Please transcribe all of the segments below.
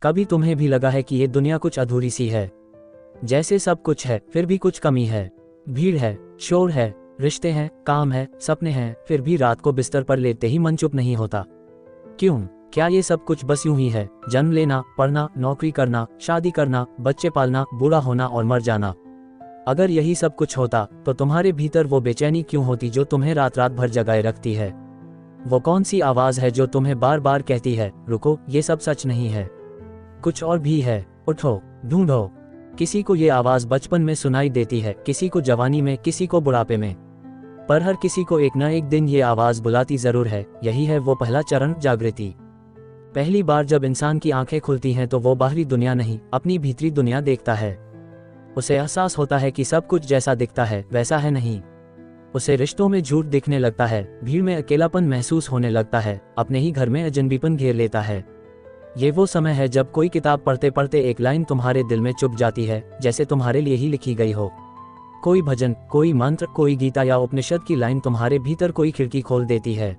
कभी तुम्हें भी लगा है कि ये दुनिया कुछ अधूरी सी है, जैसे सब कुछ है फिर भी कुछ कमी है। भीड़ है, शोर है, रिश्ते हैं, काम है, सपने हैं, फिर भी रात को बिस्तर पर लेटते ही मन चुप नहीं होता। क्यों? क्या ये सब कुछ बस यूं ही है? जन्म लेना, पढ़ना, नौकरी करना, शादी करना, बच्चे पालना, बूढ़ा होना और मर जाना। अगर यही सब कुछ होता तो तुम्हारे भीतर वो बेचैनी क्यों होती जो तुम्हें रात रात भर जगाए रखती है? वो कौन सी आवाज है जो तुम्हें बार बार कहती है, रुको, ये सब सच नहीं है, कुछ और भी है, उठो, ढूंढो। किसी को ये आवाज बचपन में सुनाई देती है, किसी को जवानी में, किसी को बुढ़ापे में, पर हर किसी को एक न एक दिन ये आवाज बुलाती जरूर है। यही है वो पहला चरण, जागृति। पहली बार जब इंसान की आंखें खुलती हैं तो वो बाहरी दुनिया नहीं, अपनी भीतरी दुनिया देखता है। उसे एहसास होता है कि सब कुछ जैसा दिखता है वैसा है नहीं। उसे रिश्तों में झूठ दिखने लगता है, भीड़ में अकेलापन महसूस होने लगता है, अपने ही घर में अजनबीपन घेर लेता है। ये वो समय है जब कोई किताब पढ़ते पढ़ते एक लाइन तुम्हारे दिल में चुभ जाती है, जैसे तुम्हारे लिए ही लिखी गई हो। कोई भजन, कोई मंत्र, कोई गीता या उपनिषद की लाइन तुम्हारे भीतर कोई खिड़की खोल देती है।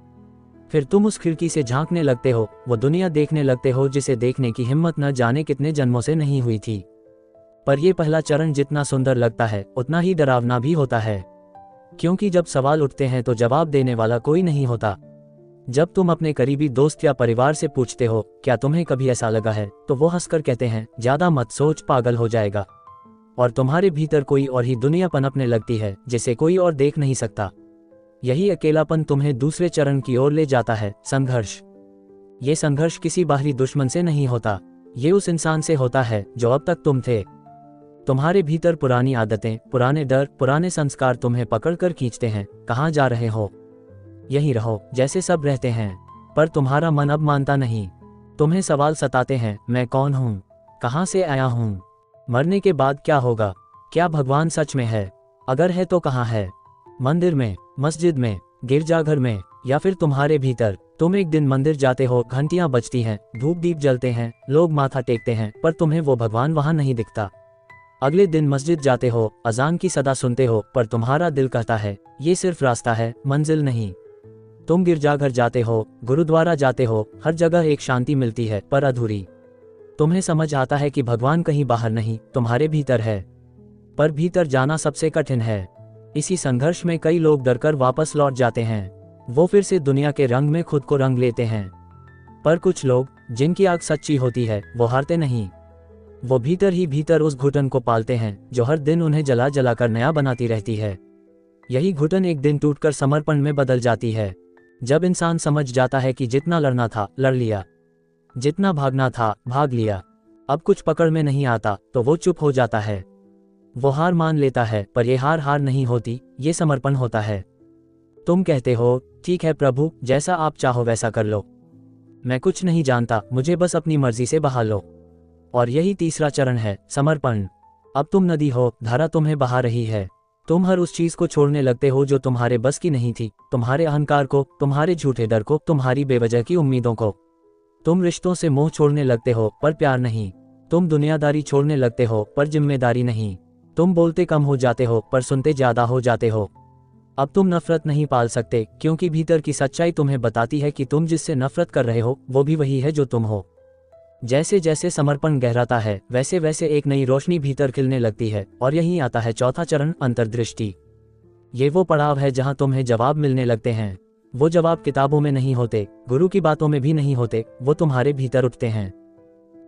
फिर तुम उस खिड़की से झांकने लगते हो, वो दुनिया देखने लगते हो जिसे देखने की हिम्मत न जाने कितने जन्मों से नहीं हुई थी। पर यह पहला चरण जितना सुंदर लगता है उतना ही डरावना भी होता है, क्योंकि जब सवाल उठते हैं तो जवाब देने वाला कोई नहीं होता। जब तुम अपने करीबी दोस्त या परिवार से पूछते हो, क्या तुम्हें कभी ऐसा लगा है, तो वो हंसकर कहते हैं, ज्यादा मत सोच, पागल हो जाएगा। और तुम्हारे भीतर कोई और ही दुनिया पनपने लगती है जिसे कोई और देख नहीं सकता। यही अकेलापन तुम्हें दूसरे चरण की ओर ले जाता है, संघर्ष। ये संघर्ष किसी बाहरी दुश्मन से नहीं होता, ये उस इंसान से होता है जो अब तक तुम थे। तुम्हारे भीतर पुरानी आदतें, पुराने डर, पुराने संस्कार तुम्हें पकड़कर खींचते हैं। कहाँ जा रहे हो? यहीं रहो, जैसे सब रहते हैं। पर तुम्हारा मन अब मानता नहीं। तुम्हें सवाल सताते हैं, मैं कौन हूँ, कहाँ से आया हूँ, मरने के बाद क्या होगा, क्या भगवान सच में है, अगर है तो कहाँ है, मंदिर में, मस्जिद में, गिरजाघर में, या फिर तुम्हारे भीतर? तुम एक दिन मंदिर जाते हो, घंटियां बजती हैं, धूप दीप जलते हैं, लोग माथा टेकते हैं, पर तुम्हें वो भगवान वहां नहीं दिखता। अगले दिन मस्जिद जाते हो, अजान की सदा सुनते हो, पर तुम्हारा दिल कहता है, ये सिर्फ रास्ता है, मंजिल नहीं। तुम गिरजाघर जाते हो, गुरुद्वारा जाते हो, हर जगह एक शांति मिलती है, पर अधूरी। तुम्हें समझ आता है कि भगवान कहीं बाहर नहीं, तुम्हारे भीतर है, पर भीतर जाना सबसे कठिन है। इसी संघर्ष में कई लोग डरकर वापस लौट जाते हैं, वो फिर से दुनिया के रंग में खुद को रंग लेते हैं। पर कुछ लोग, जिनकी आग सच्ची होती है, वो हारते नहीं। वो भीतर ही भीतर उस घुटन को पालते हैं जो हर दिन उन्हें जला जला कर नया बनाती रहती है। यही घुटन एक दिन टूटकर समर्पण में बदल जाती है। जब इंसान समझ जाता है कि जितना लड़ना था लड़ लिया, जितना भागना था भाग लिया, अब कुछ पकड़ में नहीं आता, तो वो चुप हो जाता है। वो हार मान लेता है, पर ये हार नहीं होती, ये समर्पण होता है। तुम कहते हो, ठीक है प्रभु, जैसा आप चाहो वैसा कर लो, मैं कुछ नहीं जानता, मुझे बस अपनी मर्जी से बहा लो। और यही तीसरा चरण है, समर्पण। अब तुम नदी हो, धारा तुम्हें बहा रही है। तुम हर उस चीज को छोड़ने लगते हो जो तुम्हारे बस की नहीं थी, तुम्हारे अहंकार को, तुम्हारे झूठे डर को, तुम्हारी बेवजह की उम्मीदों को। तुम रिश्तों से मोह छोड़ने लगते हो, पर प्यार नहीं। तुम दुनियादारी छोड़ने लगते हो, पर जिम्मेदारी नहीं। तुम बोलते कम हो जाते हो, पर सुनते ज्यादा हो जाते हो। अब तुम नफरत नहीं पाल सकते, क्योंकि भीतर की सच्चाई तुम्हें बताती है कि तुम जिससे नफरत कर रहे हो वो भी वही है जो तुम हो। जैसे जैसे समर्पण गहराता है, वैसे वैसे एक नई रोशनी भीतर खिलने लगती है। और यहीं आता है चौथा चरण, अंतर्दृष्टि। ये वो पड़ाव है जहां तुम्हें जवाब मिलने लगते हैं। वो जवाब किताबों में नहीं होते, गुरु की बातों में भी नहीं होते, वो तुम्हारे भीतर उठते हैं।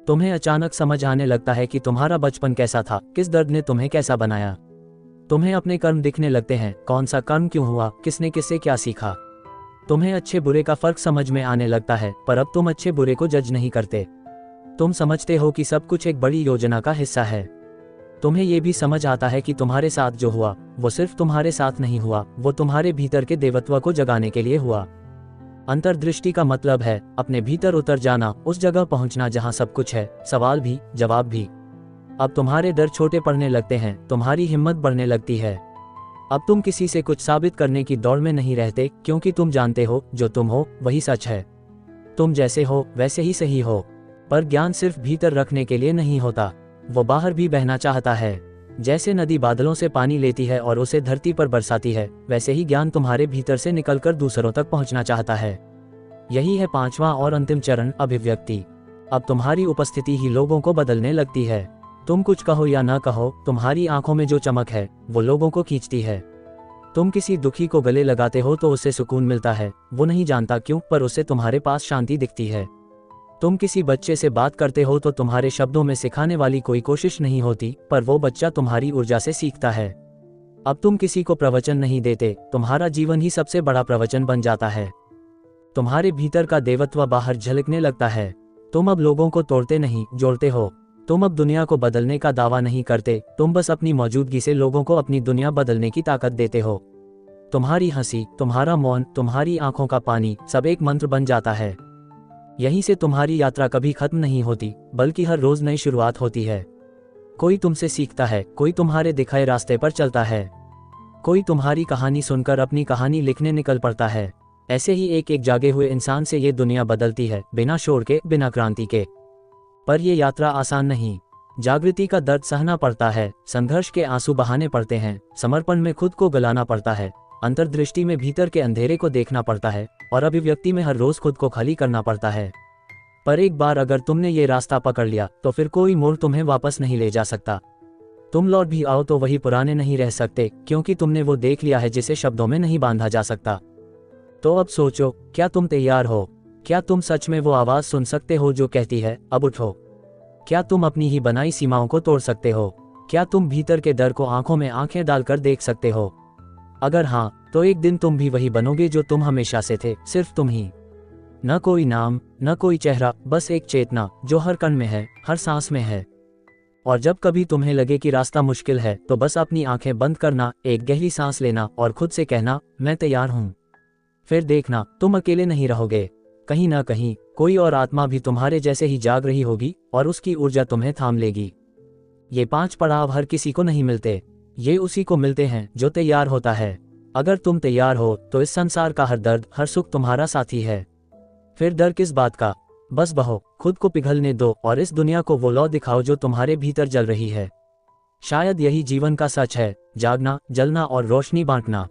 तुम्हें अचानक समझ आने लगता है कि तुम्हारा बचपन कैसा था, किस दर्द ने तुम्हें कैसा बनाया। तुम्हें अपने कर्म दिखने लगते हैं, कौन सा कर्म क्यों हुआ, किसने किससे क्या सीखा। तुम्हें अच्छे बुरे का फर्क समझ में आने लगता है, पर अब तुम अच्छे बुरे को जज नहीं करते। तुम समझते हो कि सब कुछ एक बड़ी योजना का हिस्सा है। तुम्हें यह भी समझ आता है कि तुम्हारे साथ जो हुआ वो सिर्फ तुम्हारे साथ नहीं हुआ, वो तुम्हारे भीतर के देवत्व को जगाने के लिए हुआ। अंतर्दृष्टि का मतलब है अपने भीतर उतर जाना, उस जगह पहुंचना जहां सब कुछ है, सवाल भी, जवाब भी। अब तुम्हारे डर छोटे पड़ने लगते हैं, तुम्हारी हिम्मत बढ़ने लगती है। अब तुम किसी से कुछ साबित करने की दौड़ में नहीं रहते, क्योंकि तुम जानते हो जो तुम हो वही सच है। तुम जैसे हो वैसे ही सही हो। पर ज्ञान सिर्फ भीतर रखने के लिए नहीं होता, वो बाहर भी बहना चाहता है। जैसे नदी बादलों से पानी लेती है और उसे धरती पर बरसाती है, वैसे ही ज्ञान तुम्हारे भीतर से निकलकर दूसरों तक पहुंचना चाहता है। यही है पांचवा और अंतिम चरण, अभिव्यक्ति। अब तुम्हारी उपस्थिति ही लोगों को बदलने लगती है। तुम कुछ कहो या ना कहो, तुम्हारी आंखों में जो चमक है वो लोगों को खींचती है। तुम किसी दुखी को गले लगाते हो तो उससे सुकून मिलता है, वो नहीं जानता क्यों, पर उससे तुम्हारे पास शांति दिखती है। तुम किसी बच्चे से बात करते हो तो तुम्हारे शब्दों में सिखाने वाली कोई कोशिश नहीं होती, पर वो बच्चा तुम्हारी ऊर्जा से सीखता है। अब तुम किसी को प्रवचन नहीं देते, तुम्हारा जीवन ही सबसे बड़ा प्रवचन बन जाता है। तुम्हारे भीतर का देवत्व बाहर झलकने लगता है। तुम अब लोगों को तोड़ते नहीं, जोड़ते हो। तुम अब दुनिया को बदलने का दावा नहीं करते, तुम बस अपनी मौजूदगी से लोगों को अपनी दुनिया बदलने की ताकत देते हो। तुम्हारी हंसी, तुम्हारा मौन, तुम्हारी आंखों का पानी सब एक मंत्र बन जाता है। यहीं से तुम्हारी यात्रा कभी खत्म नहीं होती, बल्कि हर रोज नई शुरुआत होती है। कोई तुमसे सीखता है, कोई तुम्हारे दिखाए रास्ते पर चलता है, कोई तुम्हारी कहानी सुनकर अपनी कहानी लिखने निकल पड़ता है। ऐसे ही एक एक जागे हुए इंसान से ये दुनिया बदलती है, बिना शोर के, बिना क्रांति के। पर यह यात्रा आसान नहीं। जागृति का दर्द सहना पड़ता है, संघर्ष के आंसू बहाने पड़ते हैं, समर्पण में खुद को गलाना पड़ता है, अंतर्दृष्टि में भीतर के अंधेरे को देखना पड़ता है, और अभिव्यक्ति में हर रोज खुद को खाली करना पड़ता है। पर एक बार अगर तुमने ये रास्ता पकड़ लिया तो फिर कोई मोड़ तुम्हें वापस नहीं ले जा सकता। तुम लौट भी आओ तो वही पुराने नहीं रह सकते, क्योंकि तुमने वो देख लिया है जिसे शब्दों में नहीं बांधा जा सकता। तो अब सोचो, क्या तुम तैयार हो? क्या तुम सच में वो आवाज सुन सकते हो जो कहती है, अब उठो? क्या तुम अपनी ही बनाई सीमाओं को तोड़ सकते हो? क्या तुम भीतर के डर को आंखों में आंखें डालकर देख सकते हो? अगर हाँ, तो एक दिन तुम भी वही बनोगे जो तुम हमेशा से थे, सिर्फ तुम ही। न कोई नाम, न कोई चेहरा, बस एक चेतना जो हर कण में है, हर सांस में है। और जब कभी तुम्हें लगे कि रास्ता मुश्किल है तो बस अपनी आंखें बंद करना, एक गहरी सांस लेना और खुद से कहना, मैं तैयार हूं। फिर देखना, तुम अकेले नहीं रहोगे। कहीं ना कहीं कोई और आत्मा भी तुम्हारे जैसे ही जाग रही होगी और उसकी ऊर्जा तुम्हें थाम लेगी। ये 5 पड़ाव हर किसी को नहीं मिलते, ये उसी को मिलते हैं जो तैयार होता है। अगर तुम तैयार हो तो इस संसार का हर दर्द, हर सुख तुम्हारा साथी है। फिर डर किस बात का? बस बहो, खुद को पिघलने दो और इस दुनिया को वो लौ दिखाओ जो तुम्हारे भीतर जल रही है। शायद यही जीवन का सच है, जागना, जलना और रोशनी बांटना।